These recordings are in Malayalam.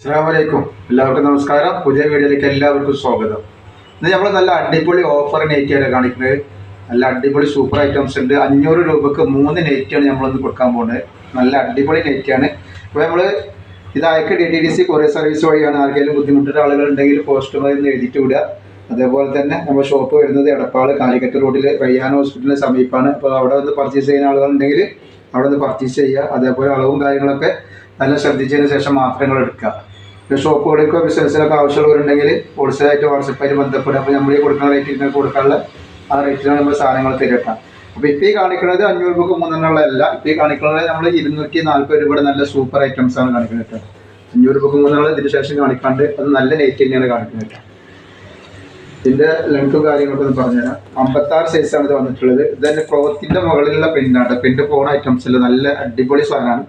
അസ്സലാമലൈക്കും. എല്ലാവർക്കും നമസ്കാരം. പുതിയ വീഡിയോയിലേക്ക് എല്ലാവർക്കും സ്വാഗതം. ഇന്ന് നമ്മൾ നല്ല അടിപൊളി ഓഫർ നെറ്റിയാണ് കാണിക്കുന്നത്. നല്ല അടിപൊളി സൂപ്പർ ഐറ്റംസ് ഉണ്ട്. 500 രൂപക്ക് 3 നെറ്റിയാണ് നമ്മളൊന്ന് കൊടുക്കാൻ പോകുന്നത്. നല്ല അടിപൊളി നെറ്റിയാണ്. അപ്പോൾ നമ്മൾ ഇത് അയക്ക് DTDC കൊറിയർ സർവീസ് വഴിയാണ്. ആർക്കെങ്കിലും ബുദ്ധിമുട്ടുള്ള ആളുകളുണ്ടെങ്കിൽ പോസ്റ്റുമായി ഒന്ന് എഴുതിയിട്ട് വിടുക. അതേപോലെ തന്നെ നമ്മുടെ ഷോപ്പ് വരുന്നത് എടപ്പാൾ കാലിക്കറ്റ് റോഡിൽ റയ്യാൻ ഹോസ്പിറ്റലിന് സമീപമാണ്. അപ്പോൾ അവിടെ വന്ന് പർച്ചേസ് ചെയ്യുന്ന ആളുകളുണ്ടെങ്കിൽ അവിടെ നിന്ന് പർച്ചേസ് ചെയ്യുക. അതേപോലെ അളവും കാര്യങ്ങളൊക്കെ നല്ല ശ്രദ്ധിച്ചതിന് ശേഷം മാത്രങ്ങൾ എടുക്കുക. ഷോപ്പുകൾക്കോ ബിസിനസ്സിനൊക്കെ ആവശ്യമുള്ളവരുണ്ടെങ്കിൽ ഹോൾസെയിലായിട്ട് വാട്സപ്പായിട്ട് ബന്ധപ്പെടുക. അപ്പോൾ നമ്മൾ ഈ കൊടുക്കുന്ന റേറ്റിൽ കൊടുക്കാനുള്ള ആ റേറ്റിലാണ് നമ്മൾ സാധനങ്ങൾ തരട്ടാം. അപ്പോൾ ഇപ്പോൾ ഈ കാണിക്കുന്നത് 500 രൂപക്ക് 3 ഇപ്പോൾ ഈ കാണിക്കുന്നത് നമ്മൾ 240 രൂപയുടെ നല്ല സൂപ്പർ ഐറ്റംസ് ആണ് കാണിക്കുന്നത് കേട്ടോ. 500 രൂപക്ക് 3 ഇതിന് ശേഷം കാണിക്കാണ്ട് അത് നല്ല നെറ്റ് തന്നെയാണ് കാണിക്കുന്നത് കേട്ടോ. ഇതിൻ്റെ ലെങ്ത്തും കാര്യങ്ങളൊക്കെ ഒന്ന് പറഞ്ഞുതരാം. 56 സൈസാണ് ഇത് വന്നിട്ടുള്ളത്. ഇത് തന്നെ ക്ലോത്തിൻ്റെ മുകളിലുള്ള പ്രിൻ്റാണ്. പ്രിൻ്റ് പോകുന്ന ഐറ്റംസ് അല്ല, നല്ല അടിപൊളി സാധനമാണ്.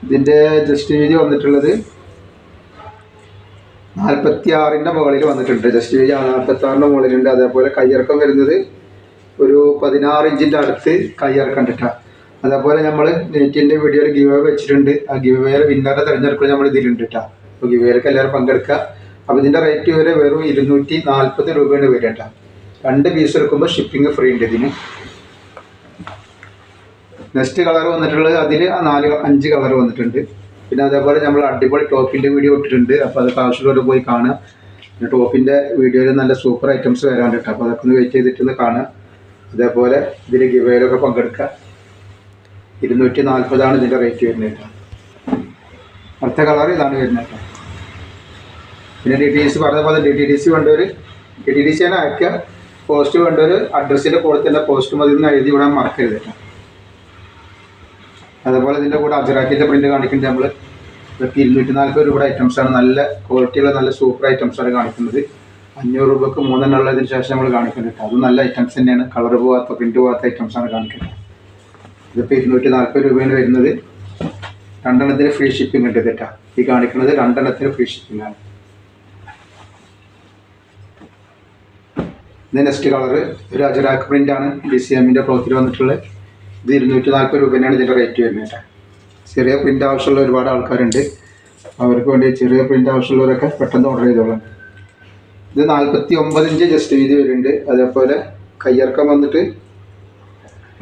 ഇതിൻ്റെ ജസ്റ്റ് വീതി വന്നിട്ടുള്ളത് 46ൻ്റെ മുകളിൽ വന്നിട്ടുണ്ട്. ജസ്റ്റ് വീതി 46ൻ്റെ മുകളിലുണ്ട്. അതേപോലെ കയ്യിറക്കം വരുന്നത് ഒരു 16 ഇഞ്ചിൻ്റെ അടുത്ത് കയ്യിറക്കം കിട്ടാം. അതേപോലെ നമ്മൾ നെറ്റിൻ്റെ വീഡിയോയിൽ ഗിവ് അവേ വെച്ചിട്ടുണ്ട്. ആ ഗിവ് അവേയിൽ വിന്നറുടെ തിരഞ്ഞെടുപ്പ് നമ്മൾ ഇതിലുണ്ട് കേട്ടോ. അപ്പോൾ ഗിവ് അവേയിലേക്ക് എല്ലാവരും പങ്കെടുക്കുക. അപ്പോൾ ഇതിൻ്റെ റേറ്റ് വരെ വെറും 240 രൂപയാണ് വരിക കേട്ടോ. 2 പീസ് എടുക്കുമ്പോൾ ഷിപ്പിംഗ് ഫ്രീ ഉണ്ട് ഇതിന്. നെക്സ്റ്റ് കളർ വന്നിട്ടുള്ളത് അതിൽ 5 കളർ വന്നിട്ടുണ്ട്. പിന്നെ അതേപോലെ നമ്മൾ അടിപൊളി ടോപ്പിൻ്റെ വീഡിയോ ഇട്ടിട്ടുണ്ട്. അപ്പോൾ അതൊക്കെ ആവശ്യമുള്ളവർ പോയി കാണുക. പിന്നെ ടോപ്പിൻ്റെ വീഡിയോയിൽ നല്ല സൂപ്പർ ഐറ്റംസ് വരാണ്ട് കേട്ടോ. അപ്പോൾ അതൊക്കെ ഒന്ന് വെയിറ്റ് ചെയ്തിട്ടൊന്ന് കാണുക. അതേപോലെ ഇതിൽ ഗിവേയിലൊക്കെ പങ്കെടുക്കുക. 240 ഇതിൻ്റെ റേറ്റ് വരുന്നത് കേട്ടോ. അടുത്ത കളർ ഇതാണ് വരുന്നത് കേട്ടോ. പിന്നെ DTDC പറഞ്ഞ പോലെ DTDC വേണ്ടവർ DTDC ആണ് അയക്കുക. പോസ്റ്റ് വേണ്ടവർ അഡ്രസ്സിൻ്റെ കൂടെ തന്നെ പോസ്റ്റ് മതി എന്ന് എഴുതി വിടാൻ മറക്കരുത് കേട്ടോ. അതേപോലെ ഇതിൻ്റെ കൂടെ അജറാക്കിൻ്റെ പ്രിൻ്റ് കാണിക്കുന്നത് നമ്മൾ ഇതൊക്കെ 240 രൂപയുടെ ഐറ്റംസാണ്. നല്ല ക്വാളിറ്റിയുള്ള നല്ല സൂപ്പർ ഐറ്റംസാണ് കാണിക്കുന്നത്. 500 രൂപക്ക് 3 ഉള്ളതിന് ശേഷം നമ്മൾ കാണിക്കുന്നുണ്ട്. അതും നല്ല ഐറ്റംസ് തന്നെയാണ്. കളർ പോകാത്ത പ്രിൻ്റ് പോകാത്ത ഐറ്റംസാണ് കാണിക്കുന്നത്. ഇതിപ്പോൾ 240 രൂപയാണ് വരുന്നത്. 2 എണ്ണത്തിന് ഫ്രീ ഷിപ്പിംഗ് ഉണ്ട് കേട്ടോ. ഈ കാണിക്കുന്നത് 2 എണ്ണത്തിന് ഫ്രീ ഷിപ്പിംഗ് ആണ്. ഇത് നെക്സ്റ്റ് കളർ ഒരു അജറാക്ക് പ്രിൻ്റാണ്. DCMൻ്റെ ക്ലോത്തിൽ വന്നിട്ടുള്ളത്. ഇത് 240 രൂപ തന്നെയാണ് ഇതിൻ്റെ റേറ്റ് വരുന്നത് കേട്ടോ. ചെറിയ പ്രിൻ്റ് ആവശ്യമുള്ള ഒരുപാട് ആൾക്കാരുണ്ട്. അവർക്ക് വേണ്ടി ചെറിയ പ്രിൻ്റ് ആവശ്യമുള്ളവരൊക്കെ പെട്ടെന്ന് ഓർഡർ ചെയ്തോളാം. ഇത് 49 ഇഞ്ച് ജസ്റ്റ് വീതി വരുന്നുണ്ട്. അതേപോലെ കയ്യിറക്കം വന്നിട്ട്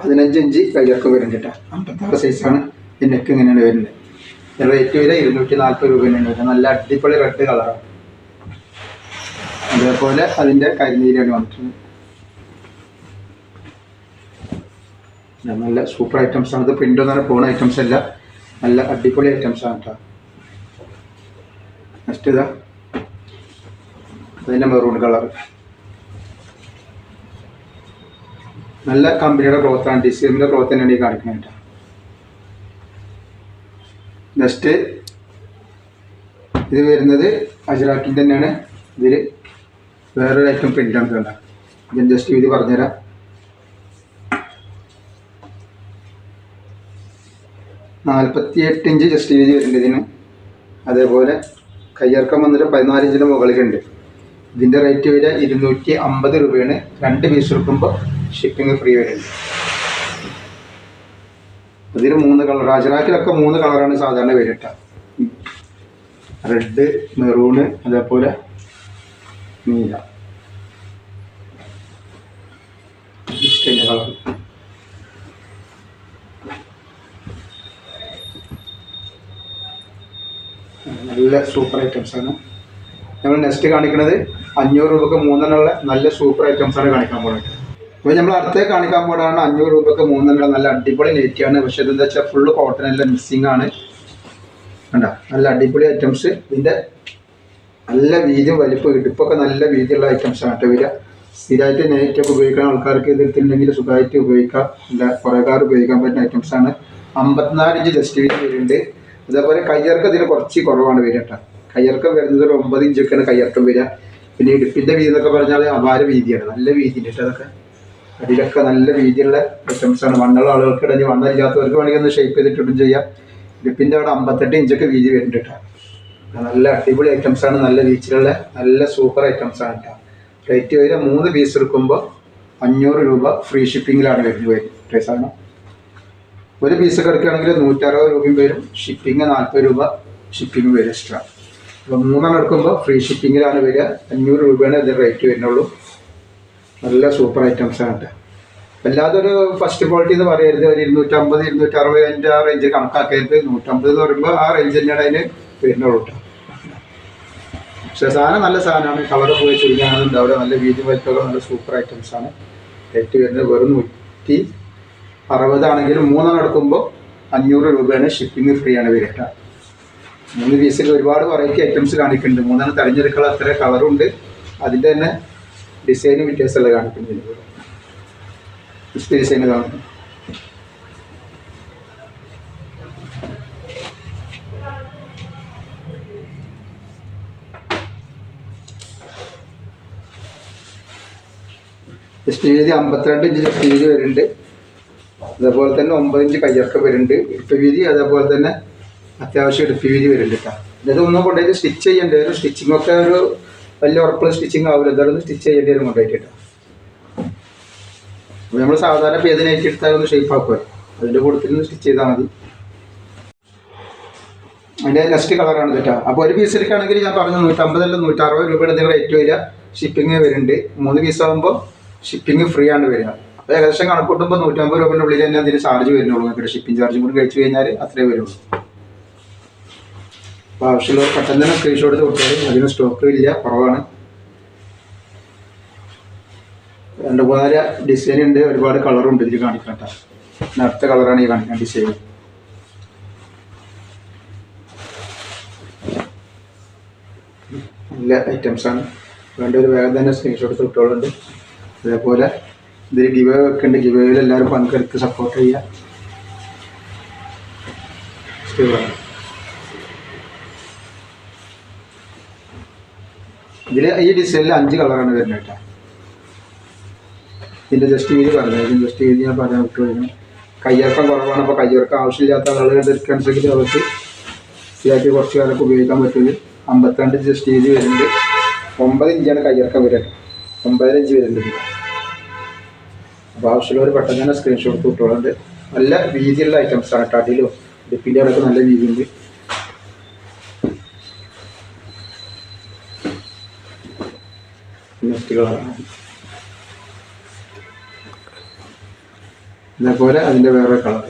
15 ഇഞ്ച് കയ്യിറക്കം വരുന്നുണ്ട് കേട്ടോ. 56 സൈസാണ്. ഈ നെക്ക് ഇങ്ങനെയാണ് വരുന്നത്. റേറ്റ് വരെ 240 രൂപ തന്നെയാണ്. നല്ല അടിപൊളി റെഡ് കളറാണ്. അതേപോലെ അതിൻ്റെ കരിനീരാണ് വന്നിട്ടുള്ളത്. നല്ല സൂപ്പർ ഐറ്റംസ് ആണ്. ഇത് പ്രിൻ്റ് ഒന്നും പോകുന്ന ഐറ്റംസ് അല്ല, നല്ല അടിപൊളി ഐറ്റംസ് ആണ് കേട്ടോ. നെക്സ്റ്റ് ഇതാ അതിൻ്റെ മെറൂൺ കളർ. നല്ല കമ്പനിയുടെ ക്ലോത്താണ്. DCMൻ്റെ ക്ലോത്ത് തന്നെയാണ് ഈ കാണിക്കുന്നത് കേട്ടോ. നെക്സ്റ്റ് ഇത് വരുന്നത് അജറാക്കിൻ്റെ തന്നെയാണ്. ഇതിൽ വേറൊരു ഐറ്റം പ്രിൻ്റാണ് കേട്ടോ. ഇതിന് ജസ്റ്റ് ഇത് പറഞ്ഞുതരാം. 48 ഇഞ്ച് ജസ്റ്റ് വീതി വരുന്നുണ്ട് ഇതിന്. അതേപോലെ കയ്യിറക്കം വന്നിട്ട് 14 ഇഞ്ചിൻ്റെ മുകളിലുണ്ട്. ഇതിൻ്റെ റേറ്റ് വരിക 250 രൂപയാണ്. 2 പീസ് എടുക്കുമ്പോൾ ഷിപ്പിംഗ് ഫ്രീ വരുന്നുണ്ട്. അതിൽ 3 കളർ. അജറാക്കിലൊക്കെ 3 കളറാണ് സാധാരണ വരിക കേട്ടോ. റെഡ്, മെറൂണ്, അതേപോലെ നീല കളർ. നല്ല സൂപ്പർ ഐറ്റംസാണ്. നമ്മൾ നെക്സ്റ്റ് കാണിക്കുന്നത് 500 രൂപക്ക് 3 നല്ല സൂപ്പർ ഐറ്റംസാണ് കാണിക്കാൻ പോകുന്നത്. അപ്പോൾ നമ്മൾ അടുത്തേ കാണിക്കാൻ പോകുന്നതാണ് 500 രൂപക്ക് 3 നല്ല അടിപൊളി നെറ്റിയാണ്. പക്ഷേ ഇതെന്താ വെച്ചാൽ ഫുള്ള് കോട്ടൺ അല്ല, മിക്സിംഗ് ആണ്. കണ്ടോ, നല്ല അടിപൊളി ഐറ്റംസ്. ഇതിൻ്റെ നല്ല വീതിയും വലിപ്പം ഇടുപ്പൊക്കെ നല്ല വീതിയുള്ള ഐറ്റംസാണ് കേട്ടോ വരിക. സ്ഥിരമായിട്ട് നെറ്റൊക്കെ ഉപയോഗിക്കുന്ന ആൾക്കാർക്ക് ഇതിട്ടുണ്ടെങ്കിൽ സുഖമായിട്ട് ഉപയോഗിക്കാം. നല്ല കുറേ കാലം ഉപയോഗിക്കാൻ പറ്റുന്ന ഐറ്റംസാണ്. 54 ഇഞ്ച് ജസ്റ്റ് വീതി വരുന്നുണ്ട്. അതേപോലെ കയ്യിറക്കം ഇതിന് കുറച്ച് കുറവാണ് വരിക കേട്ടോ. കയ്യിറക്കം വരുന്നത് ഒരു 9 ഇഞ്ചൊക്കെയാണ് കയ്യിറക്കം വരിക. പിന്നെ ഇടുപ്പിൻ്റെ വീതി എന്നൊക്കെ പറഞ്ഞാൽ അപാര വീതിയാണ്. നല്ല വീതിയുണ്ട് കേട്ടോ. അതൊക്കെ അടിയിലൊക്കെ നല്ല വീതിയുള്ള ഐറ്റംസാണ്. വണ്ണുള്ള ആളുകൾക്ക് ഇടഞ്ഞ് വണ്ണമില്ലാത്തവർക്ക് വേണമെങ്കിൽ ഒന്ന് ഷേപ്പ് ചെയ്തിട്ടും ചെയ്യാം. ഇടുപ്പിൻ്റെ അവിടെ 58 ഇഞ്ചൊക്കെ വീതി വരുന്നുണ്ട് കേട്ടോ. നല്ല അടിപൊളി ഐറ്റംസാണ്. നല്ല വീച്ചിലുള്ള നല്ല സൂപ്പർ ഐറ്റംസാണ് കേട്ടോ. റേറ്റ് വരിക 3 പീസ് എടുക്കുമ്പോൾ 500 രൂപ ഫ്രീ ഷിപ്പിങ്ങിലാണ് വരുന്നത് സാധനം. ഒരു പീസൊക്കെ എടുക്കുകയാണെങ്കിൽ 160 രൂപയും വരും, ഷിപ്പിംഗ് 40 രൂപ ഷിപ്പിംഗ് വരും എക്സ്ട്രാ. അപ്പോൾ 3 എടുക്കുമ്പോൾ ഫ്രീ ഷിപ്പിങ്ങിലാണ് വരിക. 500 രൂപയാണ് ഇതിൻ്റെ റേറ്റ് വരുന്നുള്ളൂ. നല്ല സൂപ്പർ ഐറ്റംസാണ് കേട്ടോ. അല്ലാതെ ഒരു ഫസ്റ്റ് ക്വാളിറ്റി എന്ന് പറയരുത്, ഒരു 250 260 ആ റേഞ്ച് കണക്കാക്കരുത്. 150 എന്ന് പറയുമ്പോൾ ആ റേഞ്ച് തന്നെയാണ് അതിന് വരുന്നുള്ളൂ കേട്ടോ. പക്ഷേ സാധനം നല്ല സാധനമാണ്. കളർ പോയി ചുരുങ്ങാനുണ്ട് അവിടെ, നല്ല വീതി വലിപ്പമൊക്കെ നല്ല സൂപ്പർ ഐറ്റംസാണ്. റേറ്റ് വരുന്നത് വെറും 160 ആണെങ്കിലും 3 എടുക്കുമ്പോൾ 500 രൂപയാണ്, ഷിപ്പിംഗ് ഫ്രീ ആണ് വരിക കേട്ടോ. 3 പീസിൽ ഒരുപാട് വെറൈറ്റി ഐറ്റംസ് കാണിക്കുന്നുണ്ട്. 3 തിരഞ്ഞെടുക്കുക, അത്ര കളറുണ്ട്, അതിൻ്റെ തന്നെ ഡിസൈനും വ്യത്യാസമുള്ള കാണിക്കുന്നുണ്ട്. ഡിസൈൻ കാണുന്നു. ജസ്റ്റ് വീതി 52 ഇഞ്ച് ജസ്റ്റ് വീതി വരുന്നുണ്ട്. അതേപോലെ തന്നെ 9 ഇഞ്ച് കയ്യിറക്കം വരുന്നുണ്ട്. ഇടുപ്പ് വീതി അതേപോലെ തന്നെ അത്യാവശ്യം ഇടുപ്പ് വീതി വരുന്നുണ്ട് കേട്ടോ. ഇതൊന്നും കൊണ്ടുപോയിട്ട് സ്റ്റിച്ച് ചെയ്യേണ്ടി വരും. സ്റ്റിച്ചിങ്ങൊക്കെ ഒരു വലിയ ഉറപ്പുള്ള സ്റ്റിച്ചിങ് ആവില്ല, എന്തായാലും സ്റ്റിച്ച് ചെയ്യേണ്ടി വരും കൊണ്ടുപോയിട്ട് കേട്ടോ. അപ്പോൾ നമ്മൾ സാധാരണ പേതിനായിട്ട് എടുത്താൽ ഒന്ന് ഷേപ്പ് ആക്കുക, അതിൻ്റെ കൂട്ടത്തിൽ സ്റ്റിച്ച് ചെയ്താൽ മതി. അതിൻ്റെ നെക്സ്റ്റ് കളറാണ് കേട്ടോ. അപ്പോൾ ഒരു പീസ് എടുക്കുകയാണെങ്കിൽ ഞാൻ പറഞ്ഞു 150 അല്ല 160 രൂപയുടെ ഇതിന് റേറ്റ് വരിക. ഷിപ്പിംഗ് വരുന്നുണ്ട്. 3 പീസ് ആകുമ്പോൾ ഷിപ്പിംഗ് ഫ്രീ ആണ് വരിക. അപ്പോൾ ഏകദേശം കണക്കൂട്ടുമ്പോൾ 150 രൂപയുടെ ഉള്ളിൽ തന്നെ അതിന് ചാർജ് വരുന്നുള്ളൂ. നിങ്ങൾക്ക് ഷിപ്പിംഗ് ചാർജും കൂടി കഴിച്ചു കഴിഞ്ഞാൽ അത്രേ വരുള്ളൂ. അപ്പോൾ ആവശ്യമുള്ളവർ പെട്ടെന്ന് തന്നെ സ്ക്രീൻഷോട്ട് കൊടുത്താൽ അതിന് സ്റ്റോക്ക് ഇല്ല, കുറവാണ്. 2-3 ഡിസൈൻ ഉണ്ട്, ഒരുപാട് കളറുണ്ട് ഇതിൽ കാണിക്കാം കേട്ടോ. അടുത്ത കളറാണ് ഈ കാണിക്കാൻ ഡിസൈൻ. നല്ല ഐറ്റംസാണ്. വേണ്ട ഒരു വേഗം തന്നെ സ്ക്രീൻഷോട്ട് കിട്ടുകളുണ്ട്. അതേപോലെ ഇതിൽ ഗിവ് ഒക്കെ ഉണ്ട്. ഗിവേയിൽ എല്ലാവരും പങ്കെടുത്ത് സപ്പോർട്ട് ചെയ്യുക. ഇതിൽ ഈ ഡിസൈനിൽ 5 കളറാണ് വരുന്നത് കേട്ടോ. ഇതിൻ്റെ ജസ്റ്റ് വീതി പറഞ്ഞത്, ജസ്റ്റ് വീതി ഞാൻ പറയാൻ വിട്ടു കഴിഞ്ഞു. കയ്യിറക്കം കുറവാണ്. അപ്പോൾ കയ്യിറക്കം ആവശ്യമില്ലാത്ത ആളുകൾ എടുക്കുകയാണെങ്കിൽ അവർക്ക് ശരിയാക്കി കുറച്ച് കാലമൊക്കെ ഉപയോഗിക്കാൻ പറ്റുന്നത്. 52 ജസ്റ്റ് വീതി വരുന്നുണ്ട്. 9 ഇഞ്ചാണ് കയ്യിറക്കം വരിക. 9 ഇഞ്ച് വരുന്നുണ്ട്. അപ്പോൾ ആവശ്യമുള്ളവർ പെട്ടെന്ന് തന്നെ സ്ക്രീൻഷോട്ട് കിട്ടുകളുണ്ട്. നല്ല വീതിയുള്ള ഐറ്റംസാണ് കേട്ടോ. അടിയിലും ഡിപ്പിൻ്റെ അടക്കം നല്ല വീതിയുണ്ട്. നെക്സ്റ്റ് കളറാണ്. അതേപോലെ അതിൻ്റെ വേറെ കളർ.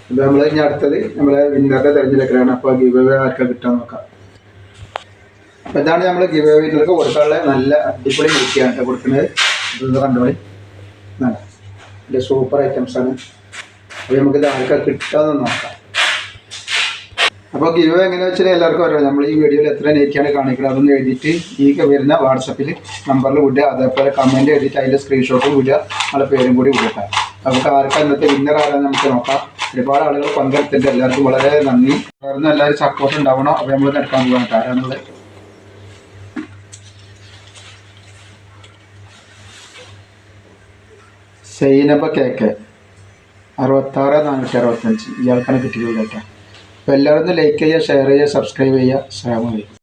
അപ്പോൾ നമ്മൾ ഇനി അടുത്തത് നമ്മളെ വിന്നറുടെ തിരഞ്ഞെടുക്കലാണ്. അപ്പോൾ ഗിവ് അവേ ആർക്കാ കിട്ടാൻ നോക്കാം. അപ്പോൾ ഇതാണ് നമ്മൾ ഗിവ് അവേ വിന്നർക്ക് കൊടുക്കാനുള്ള നല്ല അടിപൊളി മുറിക്കാണ് കൊടുക്കുന്നത്. ഇത് കണ്ടോളി, നല്ല സൂപ്പർ ഐറ്റംസാണ്. അപ്പോൾ നമുക്കിത് ആർക്കാ കിട്ടാമെന്ന് നോക്കാം. അപ്പോൾ ഗിവ് അവേ എങ്ങനെയാ വെച്ചാൽ എല്ലാവർക്കും അറിയാം. നമ്മൾ ഈ വീഡിയോയിൽ എത്ര നെറ്റാണ് കാണിക്കുന്നത് അതൊന്ന് എഴുതിയിട്ട് ഈ വരുന്ന വാട്സപ്പിൽ നമ്പറിൽ വിടുക. അതേപോലെ കമൻറ്റ് എഴുതിയിട്ട് അതിൻ്റെ സ്ക്രീൻഷോട്ടും വിടുക, നമ്മളെ പേരും കൂടി വിടട്ടെ. നമുക്ക് ആർക്കാ ഇന്നത്തെ വിന്നർ ആരാന്ന് നമുക്ക് നോക്കാം. ഒരുപാട് ആളുകൾ പങ്കെടുത്തിട്ടുണ്ട്. എല്ലാവർക്കും വളരെ നന്ദി. തുടർന്ന് എല്ലാവരും സപ്പോർട്ട് ഉണ്ടാവണം. അപ്പോൾ നമ്മൾ എടുക്കാൻ പോകാൻ ആരാന്നുള്ളത്. സൈനബ കേക്ക് 66,465 ഇയാൾക്കാണ് കിട്ടിയത് കേട്ടോ. അപ്പോൾ എല്ലാവരും ലൈക്ക് ചെയ്യുക, ഷെയർ ചെയ്യുക, സബ്സ്ക്രൈബ് ചെയ്യുക. അസ്സലാമു അലൈക്കും.